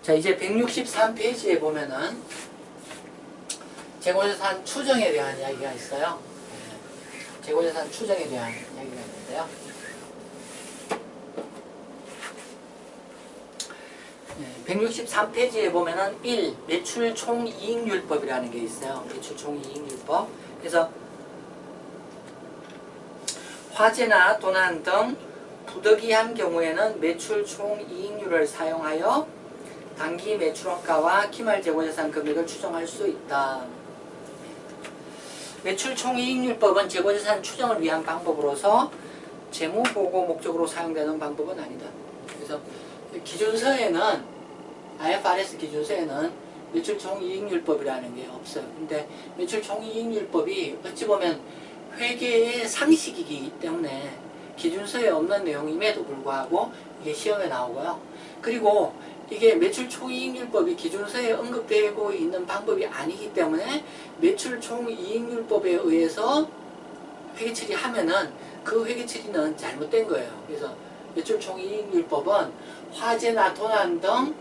자, 이제 163페이지에 보면은 재고자산 추정에 대한 이야기가 있어요. 재고자산 추정에 대한 이야기가 있는데요. 163페이지에 보면은 1. 매출 총이익률법이라는 게 있어요. 매출 총이익률법. 그래서 화재나 도난 등 부득이한 경우에는 매출 총이익률을 사용하여 단기 매출원가와 기말 재고자산 금액을 추정할 수 있다. 매출 총이익률법은 재고자산 추정을 위한 방법으로서 재무보고 목적으로 사용되는 방법은 아니다. 그래서 기준서에는 IFRS 기준서에는 매출 총이익률법이라는 게 없어요. 근데 매출 총이익률법이 어찌 보면 회계의 상식이기 때문에 기준서에 없는 내용임에도 불구하고 이게 시험에 나오고요. 그리고 이게 매출 총이익률법이 기준서에 언급되고 있는 방법이 아니기 때문에 매출 총이익률법에 의해서 회계 처리하면은 그 회계 처리는 잘못된 거예요. 그래서 매출 총이익률법은 화재나 도난 등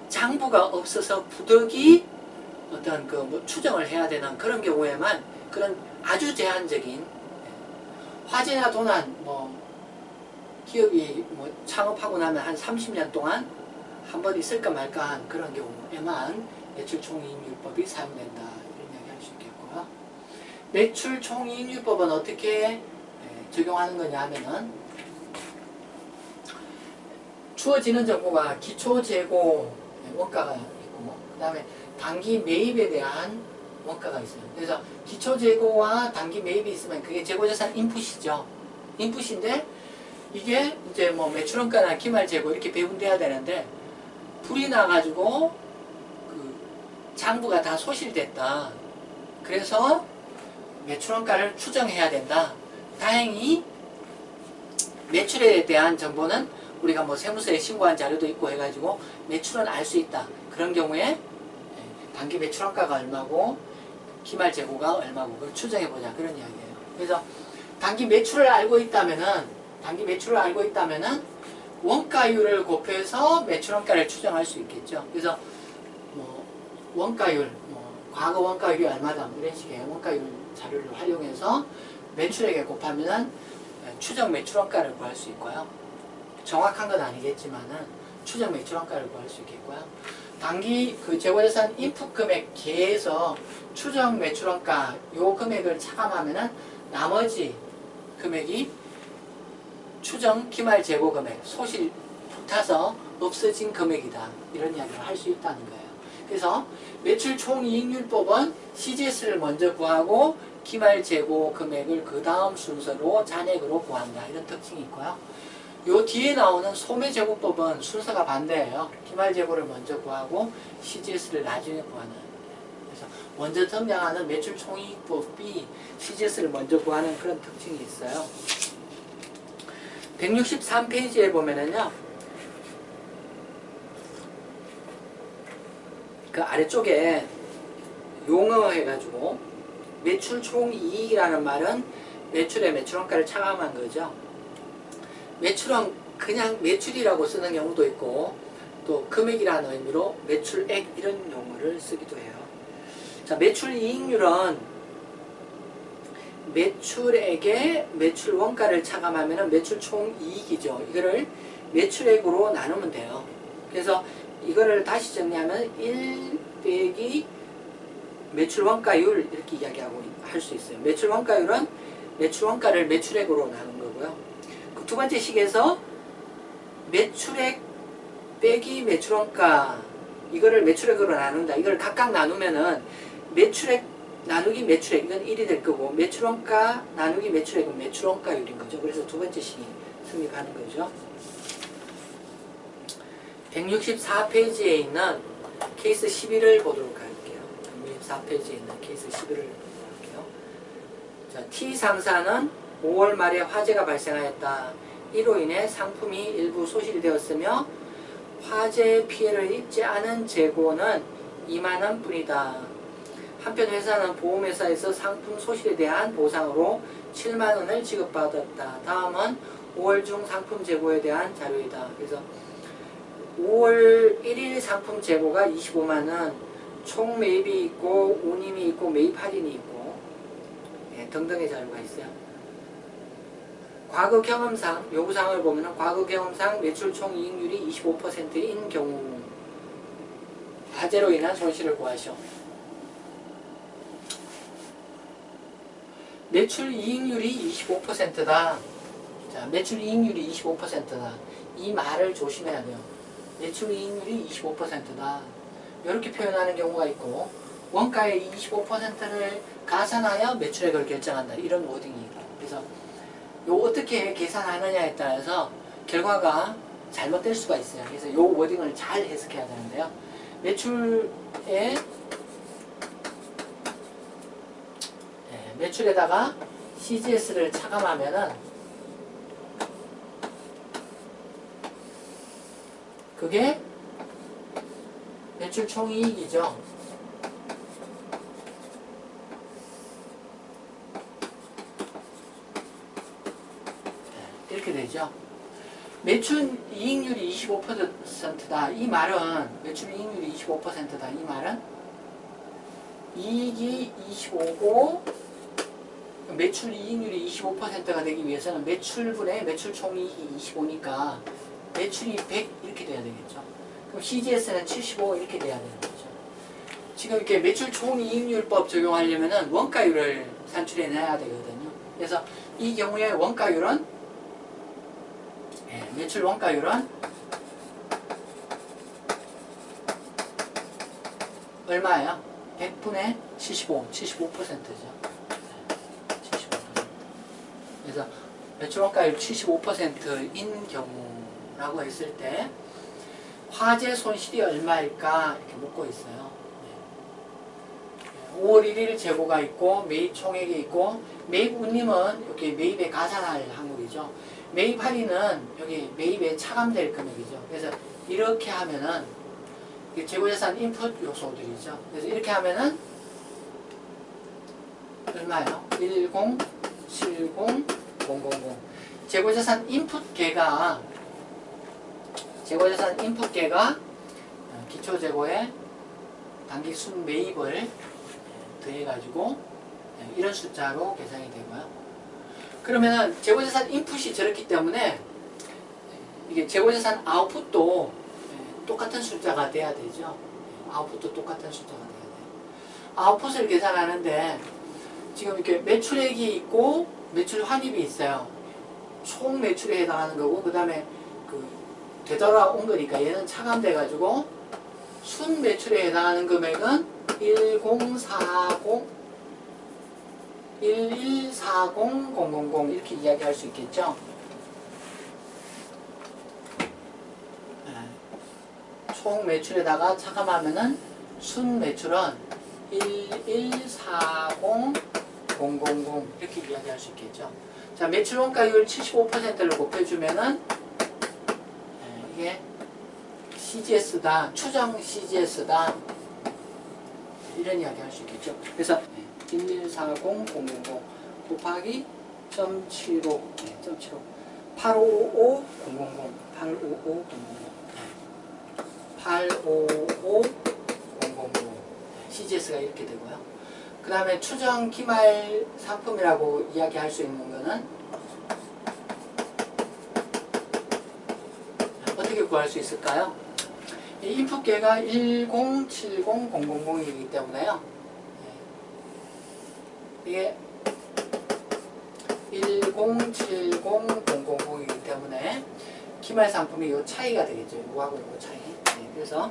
장부가 없어서 부득이 어떤 그 뭐 추정을 해야 되는 그런 경우에만 그런 아주 제한적인 화재나 도난 뭐 기업이 뭐 창업하고 나면 한 30년 동안 한 번 있을까 말까 한 그런 경우에만 매출 총이익률법이 사용된다. 이런 이야기 할 수 있겠고요. 매출 총이익률법은 어떻게 적용하는 거냐 하면은 주어지는 정보가 기초 재고 원가가 있고 그 다음에 단기 매입에 대한 원가가 있어요. 그래서 기초 재고와 단기 매입이 있으면 그게 재고자산 인풋이죠. 인풋인데 이게 이제 뭐 매출원가나 기말 재고 이렇게 배분돼야 되는데 불이 나가지고 그 장부가 다 소실됐다. 그래서 매출원가를 추정해야 된다. 다행히 매출에 대한 정보는 우리가 뭐 세무서에 신고한 자료도 있고 해가지고 매출은 알 수 있다. 그런 경우에 단기 매출원가가 얼마고 기말 재고가 얼마고 그걸 추정해보자. 그런 이야기예요. 그래서 단기 매출을 알고 있다면은 원가율을 곱해서 매출원가를 추정할 수 있겠죠. 그래서 뭐 원가율, 뭐 과거 원가율이 얼마다 이런 식의 원가율 자료를 활용해서 매출액에 곱하면은 추정 매출원가를 구할 수 있고요. 정확한 건 아니겠지만은 추정 매출원가를 구할 수 있겠고요. 단기 그 재고자산 인풋 금액 계에서 추정 매출원가 요 금액을 차감하면은 나머지 금액이 추정 기말 재고 금액, 소실 불타서 없어진 금액이다. 이런 이야기를 할 수 있다는 거예요. 그래서 매출 총이익률법은 CGS를 먼저 구하고 기말 재고 금액을 그 다음 순서로 잔액으로 구한다. 이런 특징이 있고요. 요 뒤에 나오는 소매재고법은 순서가 반대예요. 기말 재고를 먼저 구하고 CGS를 나중에 구하는. 그래서 먼저 등장하는 매출 총이익법이 CGS를 먼저 구하는 그런 특징이 있어요. 163페이지에 보면은요, 그 아래쪽에 용어 해가지고 매출 총이익이라는 말은 매출에 매출원가를 차감한 거죠. 매출은 그냥 매출이라고 쓰는 경우도 있고 또 금액이라는 의미로 매출액 이런 용어를 쓰기도 해요. 자, 매출이익률은 매출액에 매출원가를 차감하면 매출 총이익이죠. 이거를 매출액으로 나누면 돼요. 그래서 이거를 다시 정리하면 1 빼기 매출원가율 이렇게 이야기하고 할 수 있어요. 매출원가율은 매출원가를 매출액으로 나눈 거고요. 그 두 번째 식에서 매출액 빼기 매출원가 이거를 매출액으로 나눈다. 이걸 각각 나누면은 매출액 나누기 매출액 이건 1이 될 거고 매출원가 나누기 매출액은 매출원가율인 거죠. 그래서 두 번째 식이 성립하는 거죠. 164페이지에 있는 케이스 11을 보도록 할게요. 164페이지에 있는 케이스 11을 보도록 할게요. 자, T 상사는 5월 말에 화재가 발생하였다. 이로 인해 상품이 일부 소실되었으며 화재 피해를 입지 않은 재고는 2만원 뿐이다. 한편 회사는 보험회사에서 상품 소실에 대한 보상으로 7만원을 지급받았다. 다음은 5월 중 상품 재고에 대한 자료이다. 그래서 5월 1일 상품 재고가 25만원, 총 매입이 있고 운임이 있고 매입 할인이 있고 등등의 자료가 있어요. 과거 경험상, 요구사항을 보면 과거 경험상 매출 총 이익률이 25%인 경우 화재로 인한 손실을 구하시오. 매출 이익률이 25%다. 자, 매출 이익률이 25%다. 이 말을 조심해야 돼요. 매출 이익률이 25%다. 이렇게 표현하는 경우가 있고, 원가의 25%를 가산하여 매출액을 결정한다. 이런 워딩이 있고. 그래서 요 어떻게 계산하느냐에 따라서 결과가 잘못될 수가 있어요. 그래서 요 워딩을 잘 해석해야 되는데요. 매출에다가 CGS를 차감하면은 그게 매출 총이익이죠. 이렇게 되죠. 매출 이익률이 25%다. 이 말은 매출 이익률이 25%다. 이 말은 이익이 25고 매출 이익률이 25%가 되기 위해서는 매출분의 매출 총이익이 25니까 매출이 100 이렇게 돼야 되겠죠. 그럼 CGS는 75 이렇게 돼야 되는 거죠. 지금 이렇게 매출 총이익률법 적용하려면은 원가율을 산출해내야 되거든요. 그래서 이 경우에 원가율은 매출 원가율은 얼마예요? 100분의 75, 75%죠. 75%. 그래서 매출 원가율 75%인 경우라고 했을 때 화재 손실이 얼마일까 이렇게 묻고 있어요. 5월 1일 재고가 있고 매입 총액이 있고 매입 운임은 여기 매입에 가산할 항목이죠. 매입 할인은 여기 매입에 차감될 금액이죠. 그래서 이렇게 하면은 재고자산 인풋 요소들이죠. 그래서 이렇게 하면은 얼마예요? 10, 70, 000. 재고자산 인풋계가 기초재고에 단기 순매입을 더해가지고 이런 숫자로 계산이 되고요. 그러면은 재고자산 인풋이 저렇기 때문에 이게 재고자산 아웃풋도 똑같은 숫자가 돼야 되죠. 아웃풋도 똑같은 숫자가 돼야 돼요. 아웃풋을 계산하는데 지금 이렇게 매출액이 있고 매출 환입이 있어요. 총 매출에 해당하는 거고 그 다음에 되돌아온 거니까 얘는 차감돼 가지고 순 매출에 해당하는 금액은 1140 000 이렇게 이야기할 수 있겠죠. 총 매출에다가 차감하면은 순 매출은 1140 000 이렇게 이야기할 수 있겠죠. 자, 매출 원가율 75%를 곱해주면은 이게 CGS다, 추정 CGS다 이런 이야기 할 수 있겠죠. 그래서 1140 000 곱하기 0.75 855 000 CGS가 이렇게 되고요. 그 다음에 추정 기말 상품이라고 이야기할 수 있는 거는 어떻게 구할 수 있을까요? 이 인풋계가 1070000이기 때문에요. 이게 1070000이기 때문에 기말 상품이 이 차이가 되겠죠. 이거하고 이거 차이. 그래서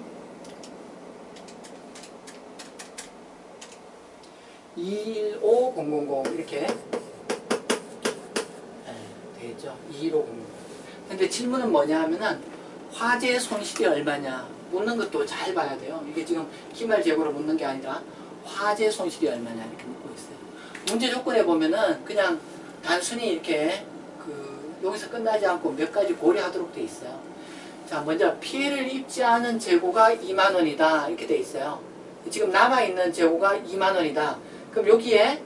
215000 이렇게 되겠죠. 215000. 근데 질문은 뭐냐 하면은 화재 손실이 얼마냐 묻는 것도 잘 봐야 돼요. 이게 지금 기말 재고로 묻는 게 아니라 화재 손실이 얼마냐 이렇게 묻고 있어요. 문제 조건에 보면은 그냥 단순히 이렇게 여기서 끝나지 않고 몇 가지 고려하도록 돼 있어요. 자, 먼저 피해를 입지 않은 재고가 2만원이다 이렇게 돼 있어요. 지금 남아있는 재고가 2만원이다. 그럼 여기에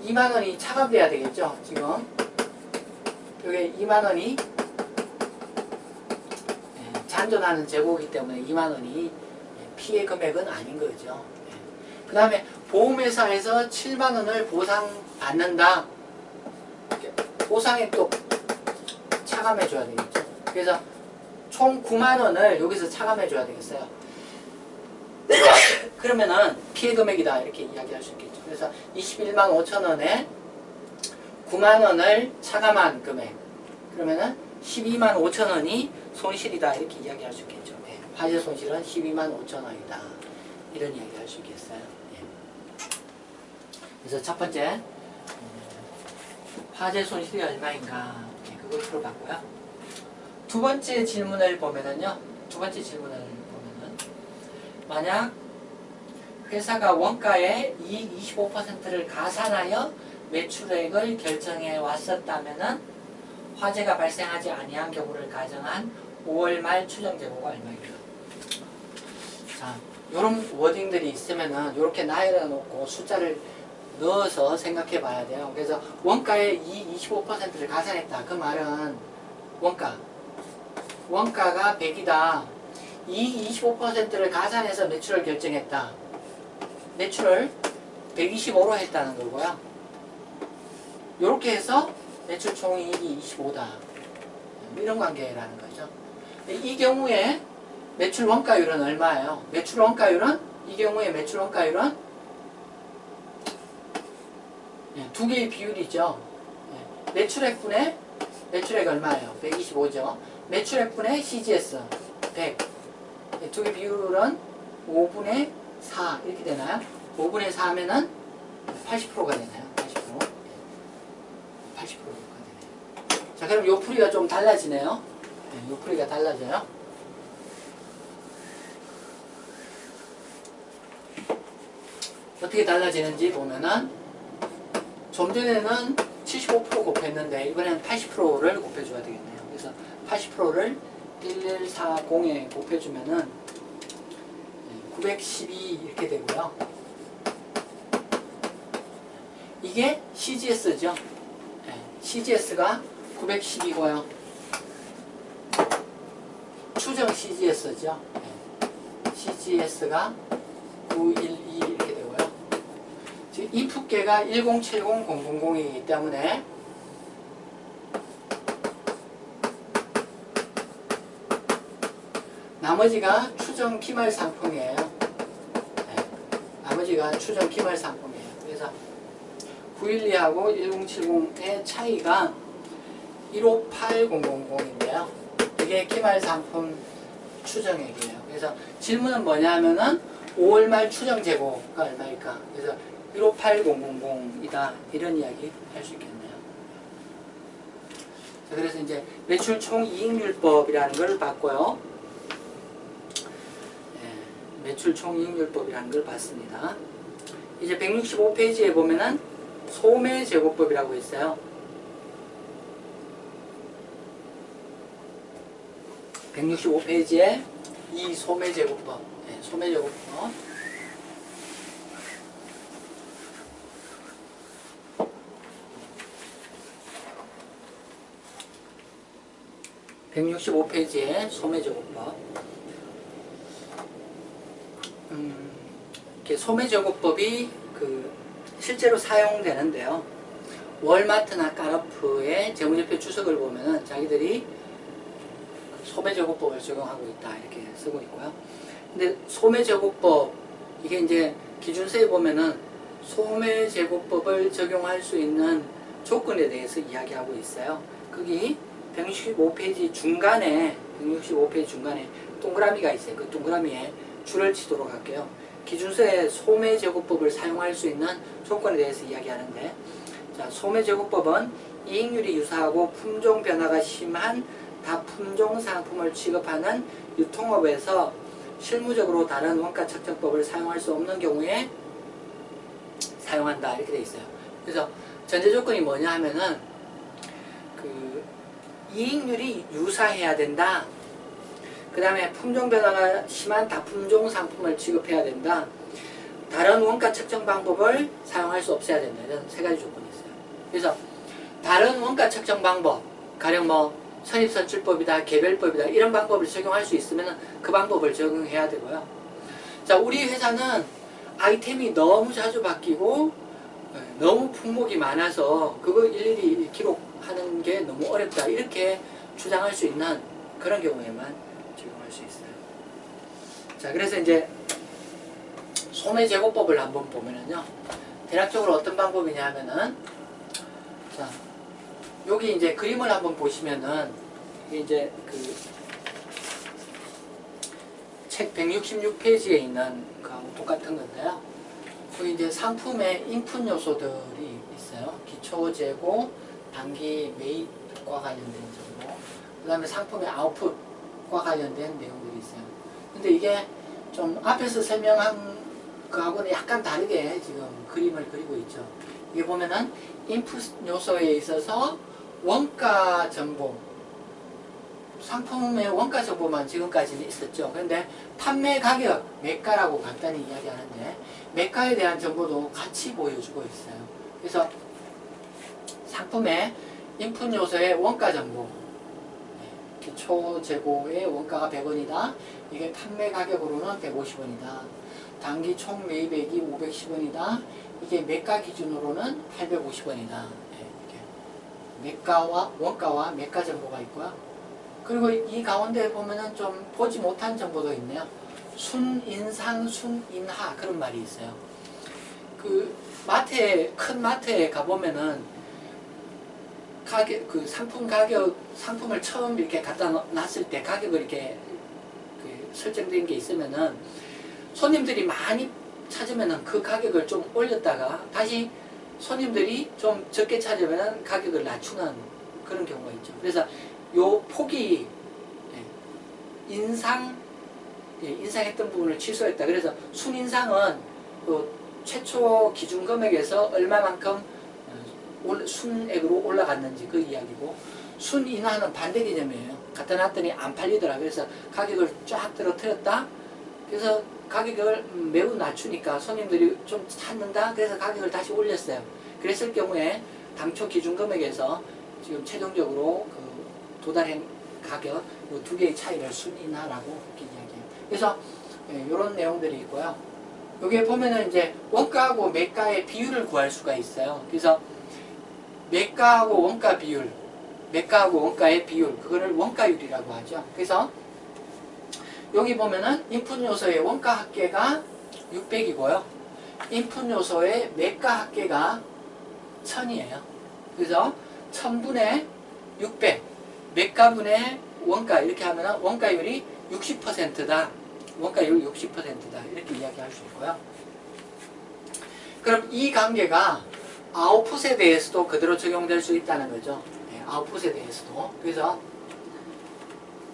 2만원이 차감돼야 되겠죠. 지금 여기 2만원이 잔존하는 재고이기 때문에 2만 원이 피해 금액은 아닌 거죠. 그 다음에 보험회사에서 7만 원을 보상받는다. 보상에 또 차감해 줘야 되겠죠. 그래서 총 9만 원을 여기서 차감해 줘야 되겠어요. 그러면은 피해 금액이다 이렇게 이야기할 수 있겠죠. 그래서 21만 5천 원에 9만 원을 차감한 금액, 그러면은 12만 5천 원이 손실이다 이렇게 이야기할 수 있겠죠. 네. 화재 손실은 12만 5천 원이다 이런 이야기할 수 있겠어요. 네. 그래서 첫 번째 화재 손실이 얼마인가, 네, 그걸 풀어봤고요. 두 번째 질문을 보면은요, 만약 회사가 원가의 이익 25%를 가산하여 매출액을 결정해 왔었다면은 화재가 발생하지 아니한 경우를 가정한 5월 말 추정 재고가 얼마입니까? 자, 이런 워딩들이 있으면은 이렇게 나열해 놓고 숫자를 넣어서 생각해 봐야 돼요. 그래서 원가의 이익 25%를 가산했다. 그 말은 원가가 100이다. 이익 25%를 가산해서 매출을 결정했다. 매출을 125로 했다는 거고요. 이렇게 해서 매출 총이익이 25다. 이런 관계라는 거죠. 이 경우에 매출 원가율은 얼마예요? 매출 원가율은 이 경우에 매출 원가율은 두 개의 비율이죠. 매출액분의 매출액 얼마예요? 125죠. 매출액분의 CGS 100. 두 개 비율은 5분의 4 이렇게 되나요? 5분의 4 하면은 80%가 되나요? 80%가 되네요. 자, 그럼 요 풀이가 좀 달라지네요. 요 풀이가 달라져요. 어떻게 달라지는지 보면은 좀 전에는 75% 곱했는데 이번에는 80%를 곱해줘야 되겠네요. 그래서 80%를 1140에 곱해주면은 912 이렇게 되고요. 이게 CGS죠. CGS가 910이고요. 추정 CGS죠. CGS가 912 이렇게 되고요. 지금 인풋계가 1070000이기 때문에 나머지가 추정 기말 상품이에요. 나머지가 추정 기말 상품이에요. 그래서 912하고 1070의 차이가 158000인데요. 이게 기말 상품 추정액이에요. 그래서 질문은 뭐냐면은 5월 말 추정 재고가 얼마일까? 그래서 158000이다. 이런 이야기 할 수 있겠네요. 자, 그래서 이제 매출 총 이익률법이라는 걸 봤고요. 매출 총 이익률법이라는 걸 봤습니다. 이제 165페이지에 보면은 소매제고법이라고 있어요. 165페이지에 이 소매제고법, 소매제고법. (165페이지에) 소매제고법. 소매제고법이 실제로 사용되는데요. 월마트나 까르푸의 재무제표 주석을 보면은 자기들이 소매제고법을 적용하고 있다 이렇게 쓰고 있고요. 근데 소매제고법 이게 이제 기준서에 보면은 소매제고법을 적용할 수 있는 조건에 대해서 이야기하고 있어요. 거기 165페이지 중간에 동그라미가 있어요. 그 동그라미에 줄을 치도록 할게요. 기준서에 소매제고법을 사용할 수 있는 조건에 대해서 이야기하는데, 자, 소매제고법은 이익률이 유사하고 품종 변화가 심한 다품종 상품을 취급하는 유통업에서 실무적으로 다른 원가 책정법을 사용할 수 없는 경우에 사용한다 이렇게 되어 있어요. 그래서 전제 조건이 뭐냐 하면은 이익률이 유사해야 된다. 그 다음에 품종 변화가 심한 다품종 상품을 취급해야 된다. 다른 원가 측정 방법을 사용할 수 없어야 된다. 이런 세 가지 조건이 있어요. 그래서 다른 원가 측정 방법, 가령 뭐 선입선출법이다, 개별법이다 이런 방법을 적용할 수 있으면 그 방법을 적용해야 되고요. 자, 우리 회사는 아이템이 너무 자주 바뀌고 너무 품목이 많아서 그거 일일이 기록하는 게 너무 어렵다 이렇게 주장할 수 있는 그런 경우에만 적용할 수 있어요. 자, 그래서 이제 소매제고법을 한번 보면은요, 대략적으로 어떤 방법이냐 하면은, 자, 여기 이제 그림을 한번 보시면은, 이게 이제 그 책 166페이지에 있는 거하고 똑같은 건데요. 여기 이제 상품의 인풋 요소들이 있어요. 기초 재고, 단기 매입과 관련된 정보, 그 다음에 상품의 아웃풋과 관련된 내용들이 있어요. 근데 이게 좀 앞에서 설명한 그하고는 약간 다르게 지금 그림을 그리고 있죠. 이게 보면은 인풋 요소에 있어서 원가 정보, 상품의 원가 정보만 지금까지는 있었죠. 그런데 판매 가격, 매가라고 간단히 이야기하는데 매가에 대한 정보도 같이 보여주고 있어요. 그래서 상품의 인풋 요소의 원가 정보, 기초 재고의 원가가 100원이다. 이게 판매 가격으로는 150원이다. 단기 총 매입액이 510원이다. 이게 매가 기준으로는 850원이다. 매가와 원가와 매가 정보가 있고요. 그리고 이 가운데 보면은 좀 보지 못한 정보도 있네요. 순인상, 순인하 그런 말이 있어요. 그 마트에, 큰 마트에 가보면은 가격, 그 상품 가격, 상품을 처음 이렇게 갖다 놨을 때 가격을 이렇게 그 설정된 게 있으면은 손님들이 많이 찾으면은 그 가격을 좀 올렸다가 다시 손님들이 좀 적게 찾으면은 가격을 낮추는 그런 경우가 있죠. 그래서 요 폭이 인상했던 부분을 취소했다. 그래서 순인상은 그 최초 기준 금액에서 얼마만큼 순액으로 올라갔는지 그 이야기고, 순인하는 반대 개념이에요. 갖다 놨더니 안 팔리더라. 그래서 가격을 쫙 떨어뜨렸다. 그래서 가격을 매우 낮추니까 손님들이 좀 찾는다. 그래서 가격을 다시 올렸어요. 그랬을 경우에 당초 기준 금액에서 지금 최종적으로 그 도달한 가격, 이 두 개의 차이를 순인하라고 이렇게 이야기해요. 그래서 이런 내용들이 있고요. 여기에 보면은 이제 원가하고 매가의 비율을 구할 수가 있어요. 그래서 매가하고 원가 비율, 매가하고 원가의 비율, 그거를 원가율이라고 하죠. 그래서 여기 보면은 인풋 요소의 원가 합계가 600이고요. 인풋 요소의 매가 합계가 1000이에요. 그래서 1000분의 600, 매가분의 원가 이렇게 하면은 원가율이 60%다. 원가율 60%다. 이렇게 이야기할 수 있고요. 그럼 이 관계가 아웃풋에 대해서도 그대로 적용될 수 있다는 거죠. 아웃풋에 대해서도. 그래서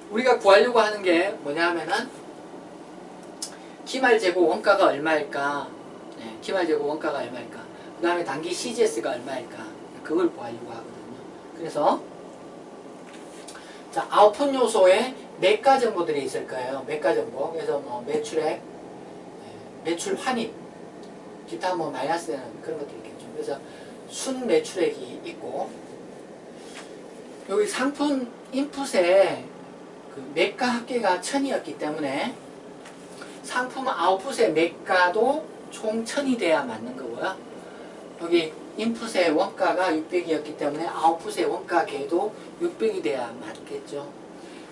우리가 구하려고 하는 게 뭐냐 하면은 기말 재고 원가가 얼마일까? 기말 재고 원가가 얼마일까? 그 다음에 단기 CGS가 얼마일까? 그걸 구하려고 하거든요. 그래서 자, 아웃풋 요소에 매가 정보들이 있을 거예요. 매가 정보. 그래서 뭐 매출액, 매출 환입, 기타 뭐 마이너스되는 그런 것들이 있겠죠. 그래서 순 매출액이 있고, 여기 상품 인풋에 그 매가 합계가 1000이었기 때문에 상품 아웃풋의 매가도 총 1000이 돼야 맞는 거고요. 여기 인풋의 원가가 600이었기 때문에 아웃풋의 원가 궤도 600이 돼야 맞겠죠.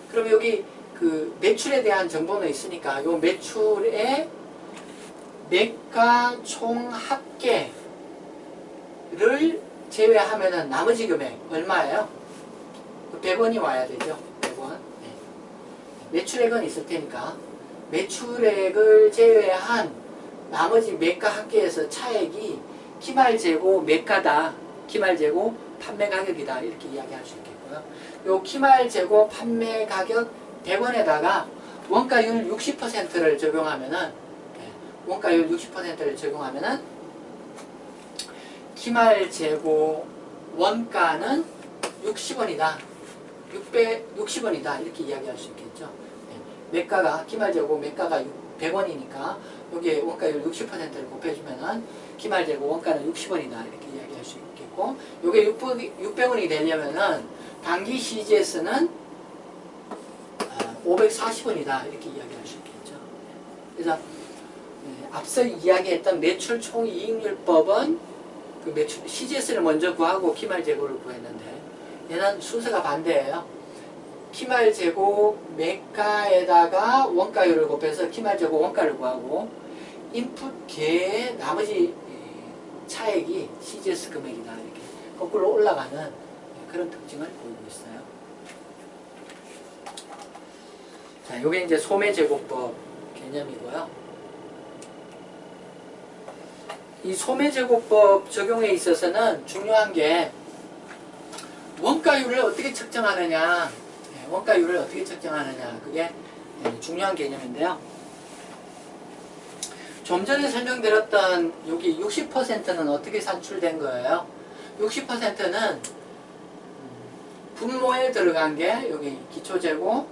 그럼 여기 그 매출에 대한 정보는 있으니까 요 매출의 매가 총 합계를 제외하면은 나머지 금액 얼마예요? 100원이 와야 되죠. 100원. 매출액은 있을 테니까 매출액을 제외한 나머지 매가 합계에서 차액이 기말재고 매가다. 기말재고 판매 가격이다. 이렇게 이야기할 수 있겠고요. 요 기말재고 판매 가격 100원에다가 원가율 60%를 적용하면은, 원가율 60%를 적용하면은 기말재고 원가는 60원이다. 660원이다. 이렇게 이야기할 수 있겠죠. 매가가 기말재고 매가가 100원이니까 여기에 원가율 60%를 곱해주면은 기말재고 원가는 60원이다 이렇게 이야기할 수 있겠고, 요게 600원이 되려면은 당기 CGS는 540원이다 이렇게 이야기할 수 있겠죠. 그래서 앞서 이야기했던 매출 총이익률법은 그 매출 CGS를 먼저 구하고 기말재고를 구했는데, 얘는 순서가 반대예요. 기말재고 매가에다가 원가율을 곱해서 기말재고 원가를 구하고, 인풋 계의 나머지 차액이 CGS 금액이다 이렇게 거꾸로 올라가는 그런 특징을 보이고 있어요. 자, 요게 이제 소매제고법 개념이고요. 이 소매제고법 적용에 있어서는 중요한 게 원가율을 어떻게 측정하느냐, 원가율을 어떻게 측정하느냐, 그게 중요한 개념인데요. 좀 전에 설명드렸던 여기 60%는 어떻게 산출된 거예요? 60%는 분모에 들어간 게 여기 기초재고,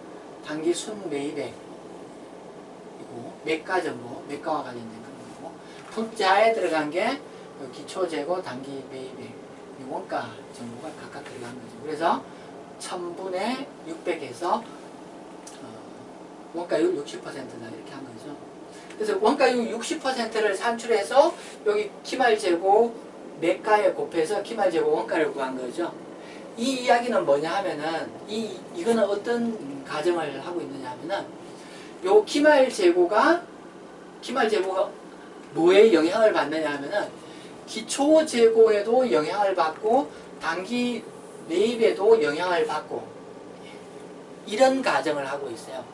당기 순매입액, 그리고 매가정보, 매가와 관련된 그런 거고, 분자에 들어간 게 기초재고, 당기 매입액, 원가 정보가 각각 들어간 거죠. 그래서 1000분의 600에서 원가율 60%다 이렇게 한 거죠. 그래서 원가율 60%를 산출해서 여기 기말재고 매가에 곱해서 기말재고 원가를 구한 거죠. 이 이야기는 뭐냐 하면은 이거는 어떤 가정을 하고 있느냐 하면은 요 기말재고가 뭐에 영향을 받느냐 하면은 기초재고에도 영향을 받고 당기 매입에도 영향을 받고 이런 가정을 하고 있어요.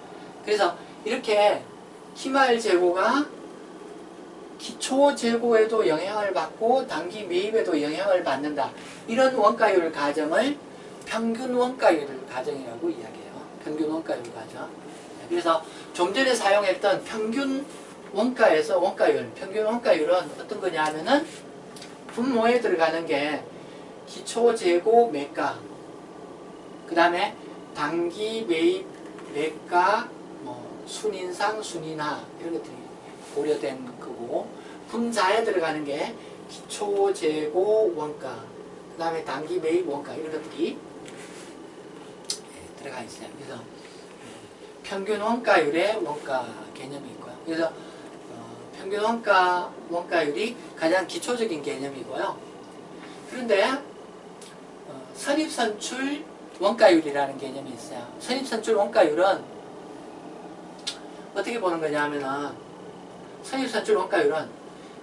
그래서 이렇게 기말재고가 기초재고에도 영향을 받고 당기 매입에도 영향을 받는다, 이런 원가율 가정을 평균 원가율 가정이라고 이야기해요. 평균 원가율 가정. 그래서 좀 전에 사용했던 평균 원가에서 원가율, 평균 원가율은 어떤 거냐 하면은 분모에 들어가는 게 기초재고 매가, 그 다음에 당기 매입 매가, 순인상, 순인하 이런 것들이 고려된 거고, 분자에 들어가는 게 기초재고 원가, 그 다음에 당기 매입 원가 이런 것들이 들어가 있어요. 그래서 평균 원가율의 원가 개념이 있고요. 그래서 평균 원가율이 가장 기초적인 개념이고요. 그런데 선입선출 원가율이라는 개념이 있어요. 선입선출 원가율은 어떻게 보는 거냐 하면은, 선입선출 원가율은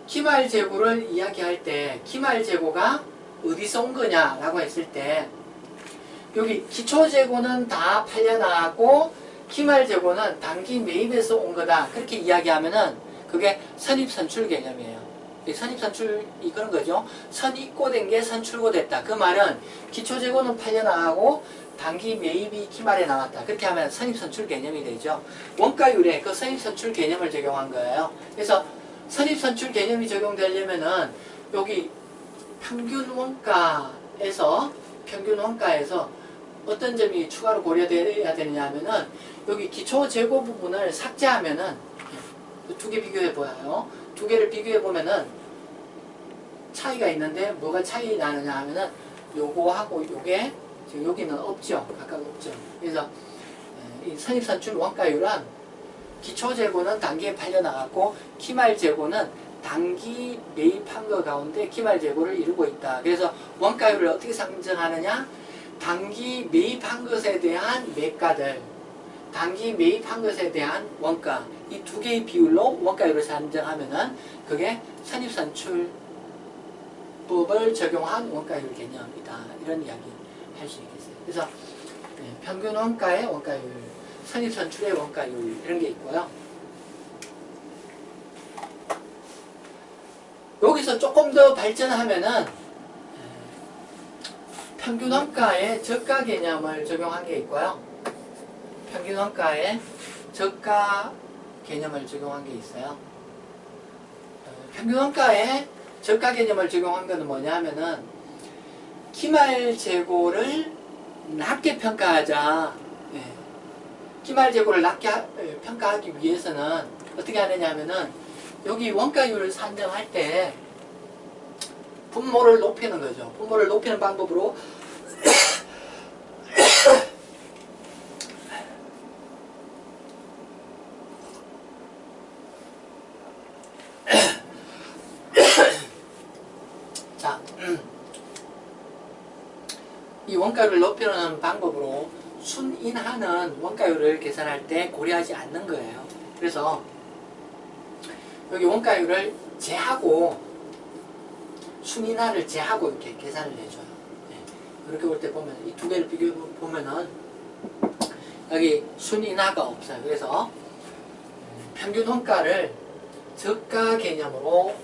기말재고를 이야기할 때 기말재고가 어디서 온 거냐라고 했을 때 여기 기초재고는 다 팔려나가고 기말재고는 단기 매입에서 온 거다 그렇게 이야기하면은 그게 선입선출 개념이에요. 선입선출이 그런 거죠. 선입고된 게 선출고됐다. 그 말은 기초재고는 팔려나가고 단기 매입이 기말에 나왔다. 그렇게 하면 선입선출 개념이 되죠. 원가율에 그 선입선출 개념을 적용한 거예요. 그래서 선입선출 개념이 적용되려면은 여기 평균 원가에서 어떤 점이 추가로 고려되어야 되느냐 하면은 여기 기초재고 부분을 삭제하면은 두 개 비교해 보아요. 두 개를 비교해 보면은 차이가 있는데 뭐가 차이 나느냐 하면은 요거하고 요게 지금 여기는 없죠. 각각 없죠. 그래서 이 선입선출 원가율은 기초재고는 단기에 팔려나갔고 기말재고는 단기 매입한 것 가운데 기말재고를 이루고 있다. 그래서 원가율을 어떻게 상정하느냐? 단기 매입한 것에 대한 매가들, 단기 매입한 것에 대한 원가, 이 두 개의 비율로 원가율을 산정하면은 그게 선입선출법을 적용한 원가율 개념이다. 이런 이야기 할 수 있겠어요. 그래서 평균 원가의 원가율, 선입선출의 원가율 이런 게 있고요. 여기서 조금 더 발전하면은 평균 원가의 저가 개념을 적용한 게 있고요. 평균 원가의 저가 개념을 적용한 게 있어요. 평균 원가의 저가 개념을 적용한 것은 뭐냐 하면은 기말재고를 낮게 평가하자. 기말 재고를 낮게 평가하기 위해서는 어떻게 하느냐 하면은 여기 원가율을 산정할 때 분모를 높이는 거죠. 분모를 높이는 방법으로 자, 이 원가율을 높이는 방법으로 순인하는 원가율을 계산할 때 고려하지 않는 거예요. 그래서 여기 원가율을 제하고 순인하를 제하고 이렇게 계산을 해줘요. 네. 이렇게 볼 때 보면 이 두 개를 비교해 보면은 여기 순인하가 없어요. 그래서 평균 원가를 저가 개념으로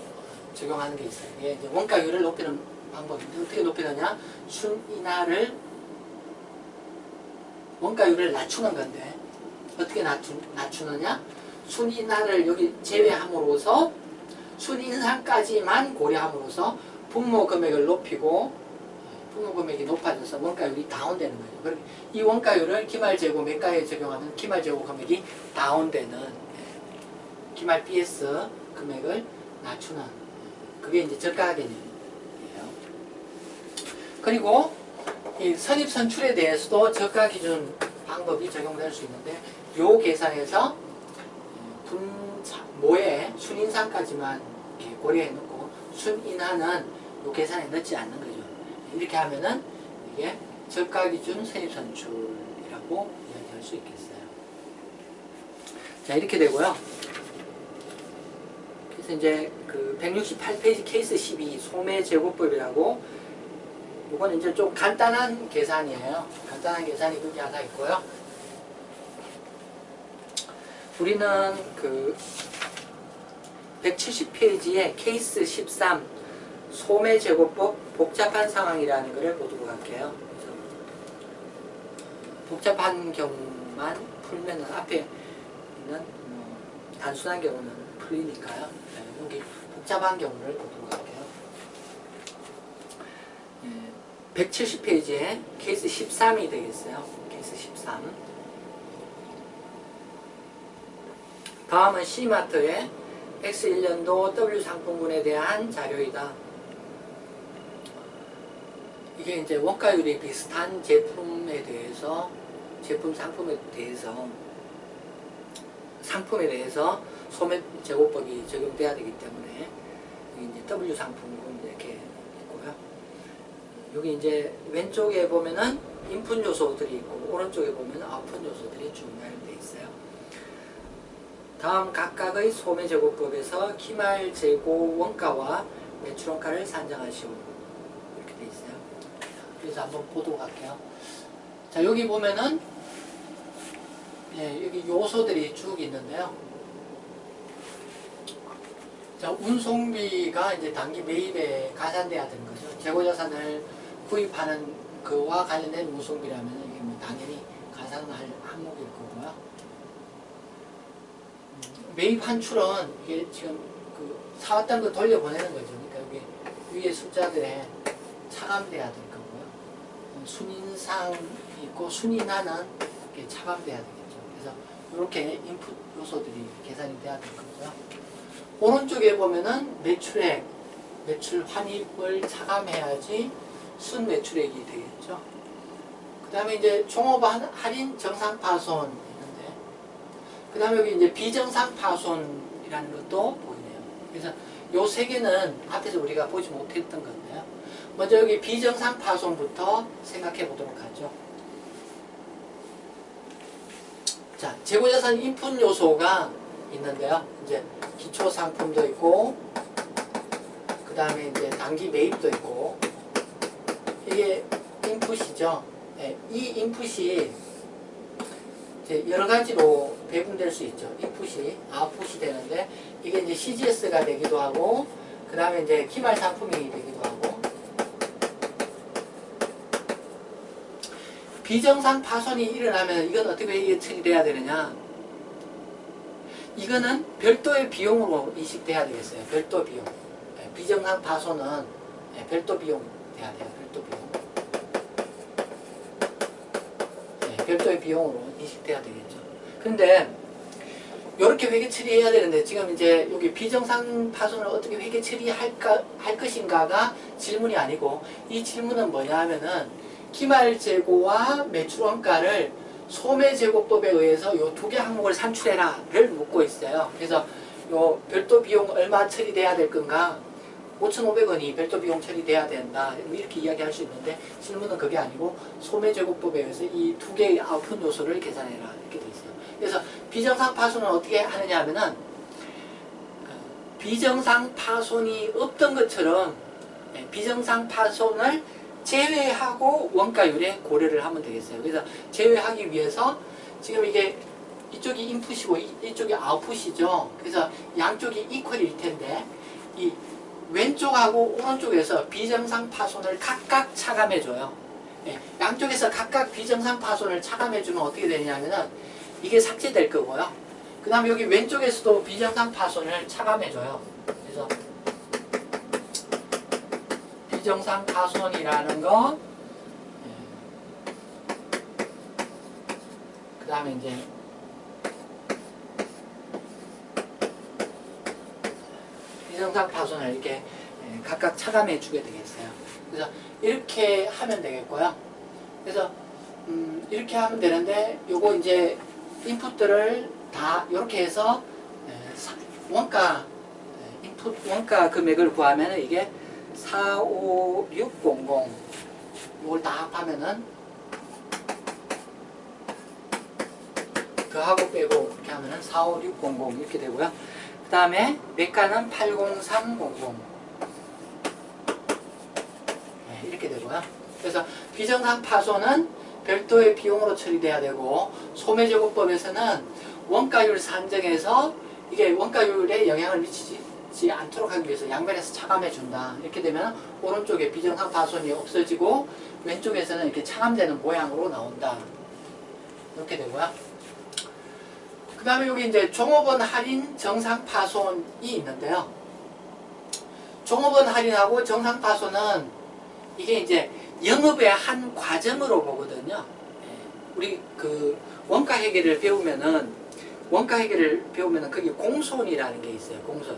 적용하는 게 있어요. 이게 이제 원가율을 높이는 방법인데 어떻게 높이느냐? 순인하를 원가율을 낮추는 건데 어떻게 낮추느냐? 순인하를 여기 제외함으로써 순인상까지만 고려함으로써 분모 금액을 높이고 분모 금액이 높아져서 원가율이 다운되는 거예요. 그러니까 이 원가율을 기말재고 매가에 적용하면 기말재고 금액이 다운되는 기말 BS 금액을 낮추는 그게 이제 저가 개념이에요. 그리고 이 선입선출에 대해서도 저가 기준 방법이 적용될 수 있는데 요 계산에서 모의 순인상까지만 이렇게 고려해 놓고 순인하는 요 계산에 넣지 않는 거죠. 이렇게 하면은 이게 저가 기준 선입선출이라고 이야기할 수 있겠어요. 자, 이렇게 되고요. 그래서 이제 그 168페이지 케이스 12 소매제고법이라고 이건 이제 좀 간단한 계산이에요. 간단한 계산이 그게 하나 있고요. 우리는 그 170페이지에 케이스 13 소매제고법 복잡한 상황이라는 것을 보도록 할게요. 복잡한 경우만 풀면 앞에 있는 단순한 경우는 풀리니까요. 여기 복잡한 경우를 보도록 할게요. 170페이지에 케이스 13이 되겠어요. 케이스 13. 다음은 C마트의 X1년도 W상품군에 대한 자료이다. 이게 이제 원가율이 비슷한 제품에 대해서 상품에 대해서 소매제고법이 적용돼야 되기 때문에 이제 W상품군 이렇게 있고요. 여기 이제 왼쪽에 보면은 인풋 요소들이 있고 오른쪽에 보면 아웃풋 요소들이 쭉 나열되어 있어요. 다음 각각의 소매제고법에서 기말재고 원가와 매출원가를 산정하시오. 이렇게 되어 있어요. 그래서 한번 보도록 할게요. 자, 여기 보면은 여기 요소들이 쭉 있는데요. 자, 운송비가 이제 단기 매입에 가산돼야 되는 거죠. 재고자산을 구입하는 그와 관련된 운송비라면 이게 뭐 당연히 가산할 항목일 거고요. 매입 환출은 이게 지금 그 사왔던 거 돌려보내는 거죠. 그러니까 여기 위에 숫자들에 차감돼야 될 거고요. 순인상 있고 순인하는 게 차감돼야 되겠죠. 그래서 이렇게 인풋 요소들이 계산이 돼야 될 거고요. 오른쪽에 보면은 매출액, 매출 환입을 차감해야지 순매출액이 되겠죠. 그 다음에 이제 종업 할인 정상 파손 있는데, 그 다음에 여기 이제 비정상 파손이라는 것도 보이네요. 그래서 요 세 개는 앞에서 우리가 보지 못했던 건데요. 먼저 여기 비정상 파손부터 생각해 보도록 하죠. 자, 재고자산 인풋 요소가 있는데요. 이제 기초 상품도 있고, 그 다음에 이제 단기 매입도 있고, 이게 인풋이죠. 네, 이 인풋이 이제 여러 가지로 배분될 수 있죠. 인풋이 아웃풋이 되는데, 이게 이제 CGS가 되기도 하고, 그 다음에 이제 기말 상품이 되기도 하고, 비정상 파손이 일어나면 이건 어떻게 처리돼야 되느냐? 이거는 별도의 비용으로 인식돼야 되겠어요. 별도 비용. 비정상 파손은 별도 비용 돼야 돼요. 별도 비용. 별도의 비용으로 인식돼야 되겠죠. 근데 이렇게 회계 처리해야 되는데 지금 이제 여기 비정상 파손을 어떻게 회계 처리할 것인가가 질문이 아니고, 이 질문은 뭐냐 하면은 기말 재고와 매출 원가를 소매제고법에 의해서 요 두 개 항목을 산출해라를 묻고 있어요. 그래서 요 별도 비용 얼마 처리돼야 될 건가? 5,500원이 별도 비용 처리돼야 된다. 이렇게 이야기할 수 있는데 질문은 그게 아니고 소매제고법에 의해서 이 두 개의 아웃풋 요소를 계산해라 이렇게 돼 있어요. 그래서 비정상 파손은 어떻게 하느냐 하면은 비정상 파손이 없던 것처럼 비정상 파손을 제외하고 원가율에 고려를 하면 되겠어요. 그래서 제외하기 위해서 지금 이게 이쪽이 인풋이고 이쪽이 아웃풋이죠. 그래서 양쪽이 이퀄일 텐데 이 왼쪽하고 오른쪽에서 비정상 파손을 각각 차감해줘요. 양쪽에서 각각 비정상 파손을 차감해주면 어떻게 되냐면은 이게 삭제될 거고요. 그 다음에 여기 왼쪽에서도 비정상 파손을 차감해줘요. 그래서 비정상 파손이라는 거, 그 다음에 이제 비정상 파손을 이렇게 각각 차감해 주게 되겠어요. 그래서 이렇게 하면 되겠고요. 그래서 이렇게 하면 되는데 요거 이제 인풋들을 다 이렇게 해서 원가 인풋 원가 금액을 구하면 이게 45600 이걸 다 합하면은 그하고 빼고 이렇게 하면은 45600 이렇게 되고요. 그 다음에 매가는 80300 이렇게 되고요. 그래서 비정상 파손은 별도의 비용으로 처리돼야 되고, 소매제고법에서는 원가율 산정해서 이게 원가율에 영향을 미치지 않도록 하기 위해서 양면에서 차감해 준다. 이렇게 되면 오른쪽에 비정상 파손이 없어지고 왼쪽에서는 이렇게 차감되는 모양으로 나온다. 이렇게 되고요. 그 다음에 여기 이제 종업원 할인 정상 파손이 있는데요. 종업원 할인하고 정상 파손은 이게 이제 영업의 한 과정으로 보거든요. 우리 그 원가 회계를 배우면은 거기 공손이라는 게 있어요. 공손.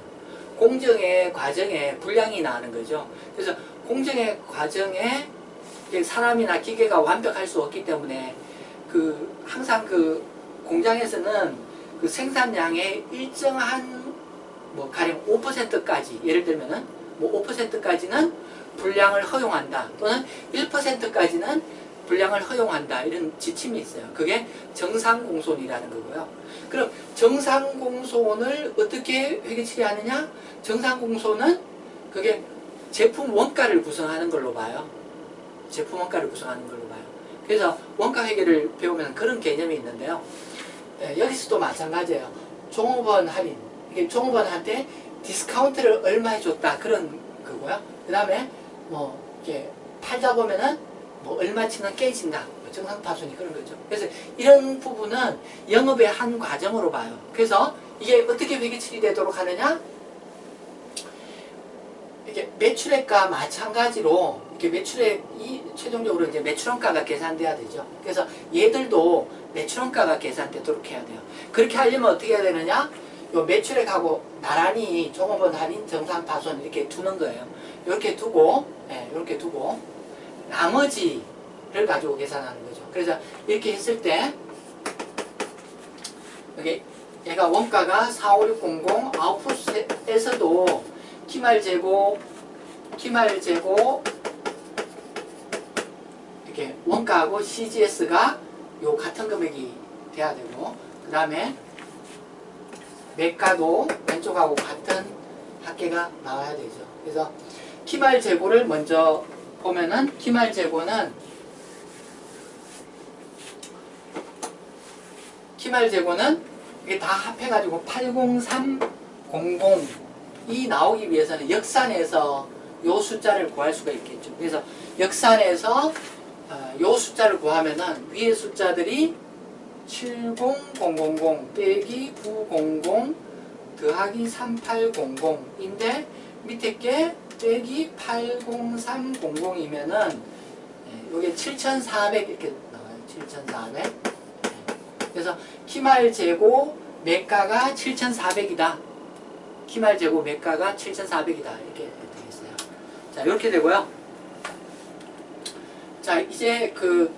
공정의 과정에 분량이 나는 거죠. 그래서 공정의 과정에 사람이나 기계가 완벽할 수 없기 때문에 항상 그 공장에서는 그 생산량의 일정한 가령 5%까지 예를 들면은 5%까지는 분량을 허용한다, 또는 1%까지는 분량을 허용한다, 이런 지침이 있어요. 그게 정상공손이라는 거고요. 그럼 정상공손을 어떻게 회계 처리하느냐? 정상공손은 그게 제품 원가를 구성하는 걸로 봐요. 제품 원가를 구성하는 걸로 봐요. 그래서 원가 회계를 배우면 그런 개념이 있는데요. 여기서도 마찬가지예요. 종업원 할인, 이게 종업원한테 디스카운트를 얼마 해줬다, 그런 거고요. 그 다음에 이렇게 팔다 보면은 얼마치는 깨진다, 정상파손이 그런 거죠. 그래서 이런 부분은 영업의 한 과정으로 봐요. 그래서 이게 어떻게 회계 처리되도록 하느냐? 이렇게 매출액과 마찬가지로 이렇게 매출액이 최종적으로 이제 매출원가가 계산돼야 되죠. 그래서 얘들도 매출원가가 계산되도록 해야 돼요. 그렇게 하려면 어떻게 해야 되느냐? 요 매출액하고 나란히 종업원 할인, 정상파손 이렇게 두는 거예요. 이렇게 두고, 이렇게 두고 나머지를 가지고 계산하는 거죠. 그래서 이렇게 했을 때 여기 얘가 원가가 45600, 아웃풋에서도 기말재고 이렇게 원가하고 CGS가 요 같은 금액이 돼야 되고, 그 다음에 매가도 왼쪽하고 같은 합계가 나와야 되죠. 그래서 기말재고를 먼저 보면은 기말재고는 이게 다 합해가지고 80300이 나오기 위해서는 역산해서 요 숫자를 구할 수가 있겠죠. 그래서 역산해서 요 숫자를 구하면은 위에 숫자들이 70000 빼기 900 더하기 3800인데 밑에 게 빼기 80300이면은 요게 7400 이렇게 나와요. 7400. 그래서 키말 재고 매가가 7,400이다. 키말 재고 매가가 7,400이다. 이렇게 되겠어요. 자, 이렇게 되고요. 자, 이제 그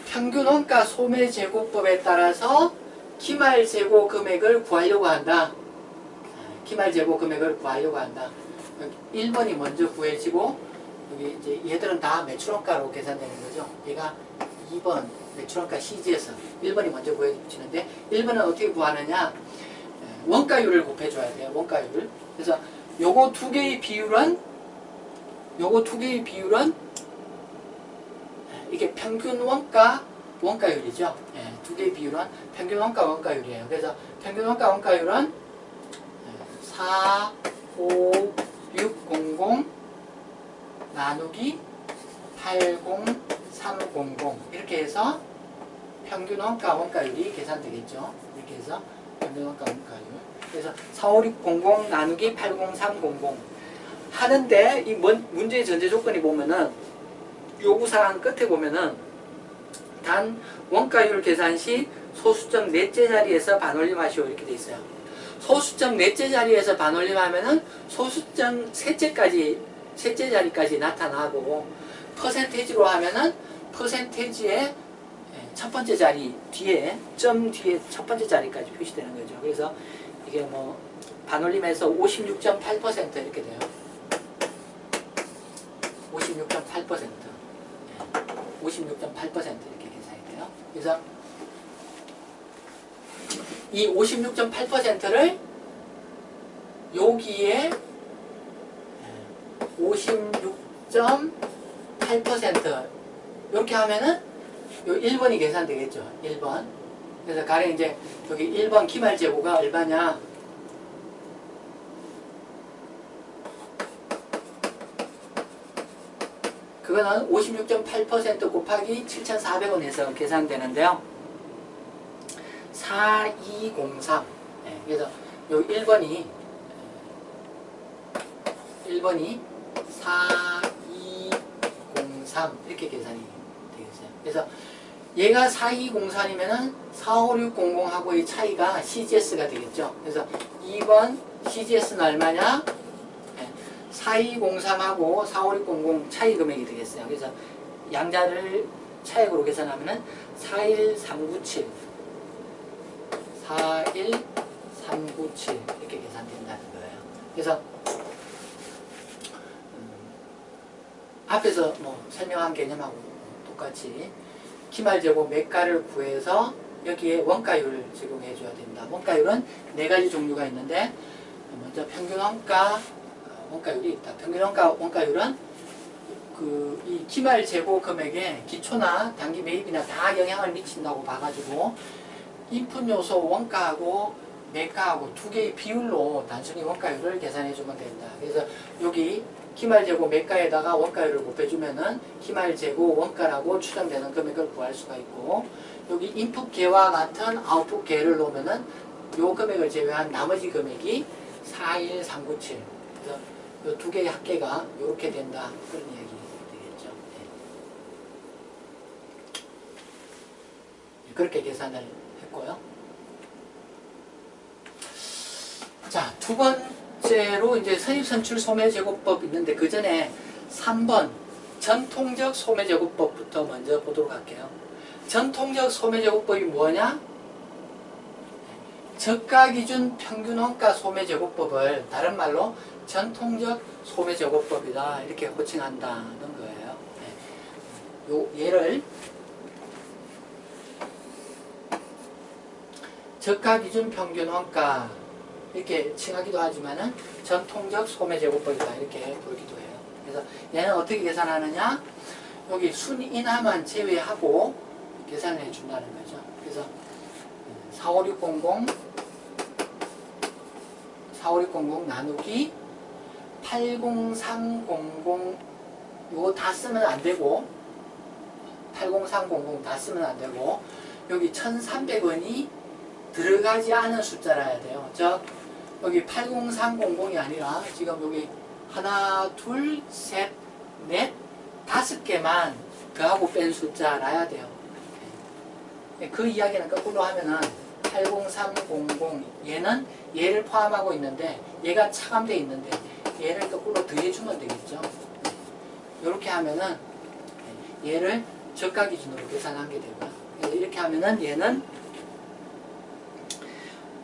평균 원가 소매 재고법에 따라서 키말 재고 금액을 구하려고 한다. 키말 재고 금액을 구하려고 한다. 1번이 먼저 구해지고, 여기 이제 얘들은 다 매출원가로 계산되는 거죠. 얘가 2번 매출원가 CG에서 1번이 먼저 구해지는데, 1번은 어떻게 구하느냐? 원가율을 곱해줘야 돼요. 원가율. 그래서 요거 두 개의 비율은 이게 평균 원가 원가율이죠. 예, 두 개의 비율은 평균 원가 원가율이에요. 그래서 평균 원가 원가율은 4, 5, 6, 0, 0 나누기 8, 0, 3, 0, 0 이렇게 해서 평균 원가 원가율이 계산되겠죠. 이렇게 해서 평균 원가 원가율. 그래서 4, 5, 6, 0, 0 나누기 8, 0, 3, 0, 0 하는데 이 문제의 전제 조건이 보면은 요구사항 끝에 보면은 단 원가율 계산 시 소수점 넷째 자리에서 반올림하시오 이렇게 돼 있어요. 소수점 넷째 자리에서 반올림하면은 소수점 셋째 자리까지 나타나고 퍼센테이지로 하면은 퍼센테이지의 첫 번째 자리 뒤에 점 뒤에 첫 번째 자리까지 표시되는 거죠. 그래서 이게 뭐 반올림해서 56.8% 이렇게 돼요. 56.8% 56.8% 이렇게 계산이 돼요. 그래서 이 56.8%를 여기에 56.8% 이렇게 하면은 요 1번이 계산되겠죠. 1번. 그래서 가령 이제 여기 1번 기말 재고가 얼마냐? 그거는 56.8% 곱하기 7,400원 해서 계산되는데요. 4203. 네, 그래서 요 1번이 4203 이렇게 계산이 되겠어요. 그래서 얘가 4203이면은 45600하고의 차이가 CGS가 되겠죠. 그래서 2번 CGS는 얼마냐? 4203하고 45600 차이 금액이 되겠어요. 그래서 양자를 차액으로 계산하면은 41397 41397 이렇게 계산된다는 거예요. 그래서 앞에서 뭐 설명한 개념하고 똑같이 키말 재고 매가를 구해서 여기에 원가율을 제공해 줘야 된다. 원가율은 네 가지 종류가 있는데 먼저 평균 원가 원가율이 있다. 평균 원가율은 이 기말 재고 금액에 기초나 단기 매입이나 다 영향을 미친다고 봐가지고 인풋 요소 원가하고 매가하고 두 개의 비율로 단순히 원가율을 계산해 주면 된다. 그래서 여기 기말 재고 매가에다가 원가율을 곱해주면은 기말 재고 원가라고 추정되는 금액을 구할 수가 있고, 여기 인풋 개와 같은 아웃풋 개를 놓으면은 요 금액을 제외한 나머지 금액이 41397. 그래서 이 두 개의 합계가 이렇게 된다. 그런 이야기 되겠죠. 네. 그렇게 계산을 했고요. 자, 두 번째로 이제 선입선출 소매제고법 있는데 그 전에 3번 전통적 소매제고법부터 먼저 보도록 할게요. 전통적 소매제고법이 뭐냐? 저가기준 평균원가 소매제고법을 다른 말로 전통적 소매제고법이다 이렇게 호칭한다는 거예요. 네. 요 얘를 저가기준 평균원가 이렇게 칭하기도 하지만은 전통적 소매제고법이다 이렇게 부르기도 해요. 그래서 얘는 어떻게 계산하느냐? 여기 순인하만 제외하고 계산을 해준다는 거죠. 그래서 45600 나누기 80300 요거 다 쓰면 안 되고 80300 다 쓰면 안 되고 여기 1300원이 들어가지 않은 숫자라야 돼요. 즉 여기 80300이 아니라 지금 여기 하나 둘 셋 넷 5개만 더하고 뺀 숫자라야 돼요. 그 이야기는 거꾸로 하면은 80300 얘는 얘를 포함하고 있는데 얘가 차감되어 있는데 얘를 거꾸로 더해주면 되겠죠. 이렇게 하면은 얘를 저가 기준으로 계산한 게 되고요. 이렇게 하면은 얘는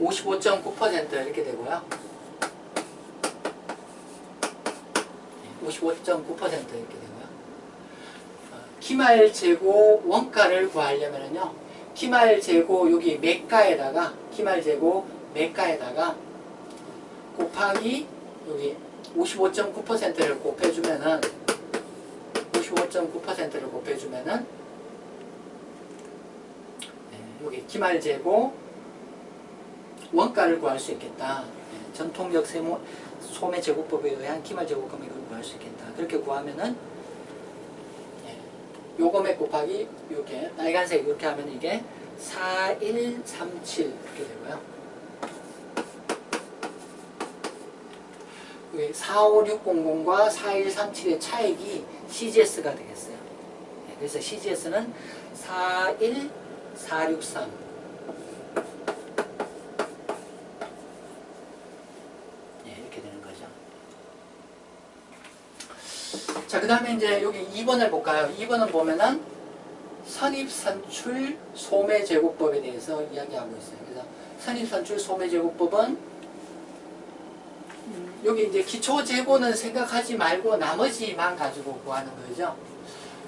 55.9% 이렇게 되고요. 55.9% 이렇게 되고요. 기말 재고 원가를 구하려면요. 기말 재고 여기 매가에다가 기말 재고 매가에다가 곱하기 여기 55.9%를 곱해주면은 55.9%를 곱해주면은 여기 기말 재고 원가를 구할 수 있겠다. 전통적 소매 제고법에 의한 기말 제고 금액을 구할 수 있겠다. 그렇게 구하면은 요 금액 곱하기 이렇게 빨간색 이렇게 하면 이게 4137 이렇게 되고요. 여기 45600과 4137의 차액이 CGS가 되겠어요. 그래서 CGS는 41463 자, 그 다음에 이제 여기 2번을 볼까요? 2번은 보면은 선입선출 소매제고법에 대해서 이야기하고 있어요. 그래서 선입선출 소매제고법은 여기 이제 기초재고는 생각하지 말고 나머지만 가지고 구하는 거죠.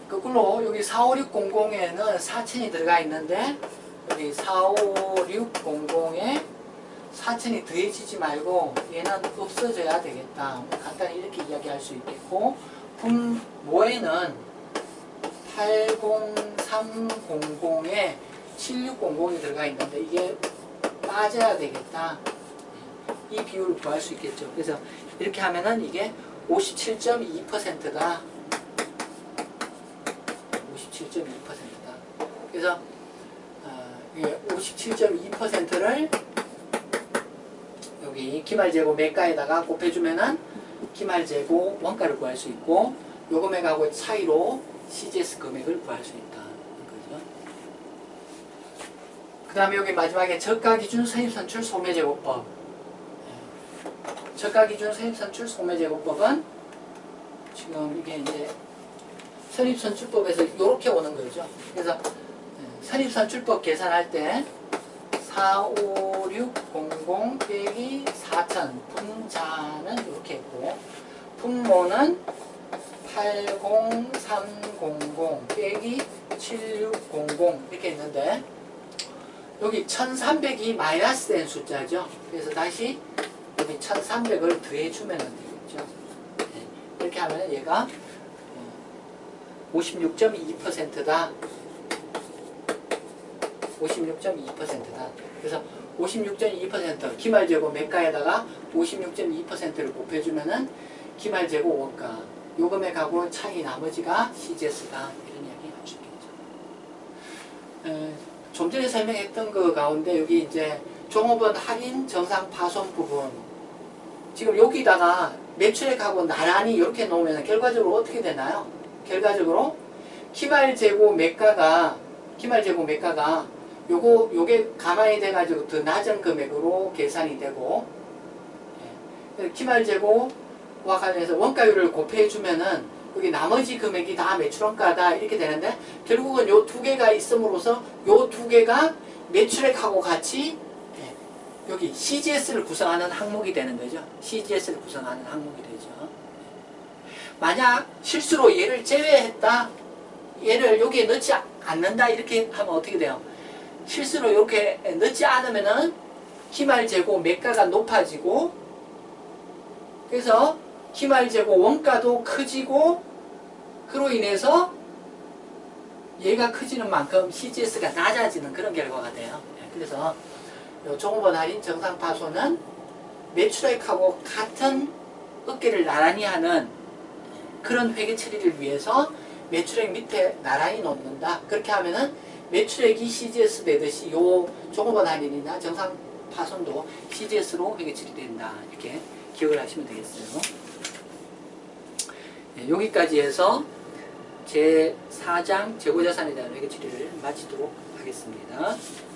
거꾸로 여기 45600에는 4000이 들어가 있는데 여기 45600에 4000이 더해지지 말고 얘는 없어져야 되겠다. 간단히 이렇게 이야기할 수 있겠고 분모에는 80300에 7600이 들어가 있는데 이게 빠져야 되겠다. 이 비율을 구할 수 있겠죠. 그래서 이렇게 하면은 이게 57.2%가 57.2%다. 그래서 이게 57.2%를 여기 기말재고 매가에다가 곱해주면은 기말재고 원가를 구할 수 있고 요 금액하고 차이로 CGS 금액을 구할 수 있다. 그죠? 그 다음에 여기 마지막에 저가기준 선입선출 소매제고법. 저가기준 선입선출 소매제고법은 지금 이게 이제 선입선출법에서 이렇게 오는 거죠. 그래서 선입선출법 계산할 때 45600 빼기 4000 분자는 이렇게 했고 분모는 80300 빼기 7600 이렇게 있는데 여기 1300이 마이너스 된 숫자죠. 그래서 다시 여기 1300을 더해주면 되겠죠. 이렇게 하면 얘가 56.2%다. 56.2%다. 그래서 56.2% 기말재고 매가에다가 56.2%를 곱해주면은 기말재고 원가 요 금액하고 차이 나머지가 CGS다. 이런 이야기 할 수 있겠죠. 좀 전에 설명했던 그 가운데 여기 이제 종업원 할인 정상 파손 부분 지금 여기다가 매출액하고 나란히 이렇게 놓으면 결과적으로 어떻게 되나요? 결과적으로 기말재고 매가가 요게 감안이 돼가지고 더 낮은 금액으로 계산이 되고 기말재고와 관련해서 원가율을 곱해주면은 여기 나머지 금액이 다 매출원가다 이렇게 되는데 결국은 요 두 개가 있음으로써 요 두 개가 매출액하고 같이 여기 CGS를 구성하는 항목이 되는 거죠. CGS를 구성하는 항목이 되죠. 만약 실수로 얘를 제외했다, 얘를 여기에 넣지 않는다 이렇게 하면 어떻게 돼요? 실수로 이렇게 넣지 않으면은 기말재고 매가가 높아지고 그래서 기말재고 원가도 커지고 그로 인해서 얘가 커지는 만큼 CGS가 낮아지는 그런 결과가 돼요. 그래서 종업원 할인 정상 파손은 매출액하고 같은 어깨를 나란히 하는 그런 회계 처리를 위해서 매출액 밑에 나란히 놓는다. 그렇게 하면은 매출액이 CGS 되듯이 요 종업원 할인이나 정상 파손도 CGS로 회계 처리된다. 이렇게 기억을 하시면 되겠어요. 네, 여기까지 해서 제4장 재고자산에 대한 회계 처리를 마치도록 하겠습니다. 하겠습니다.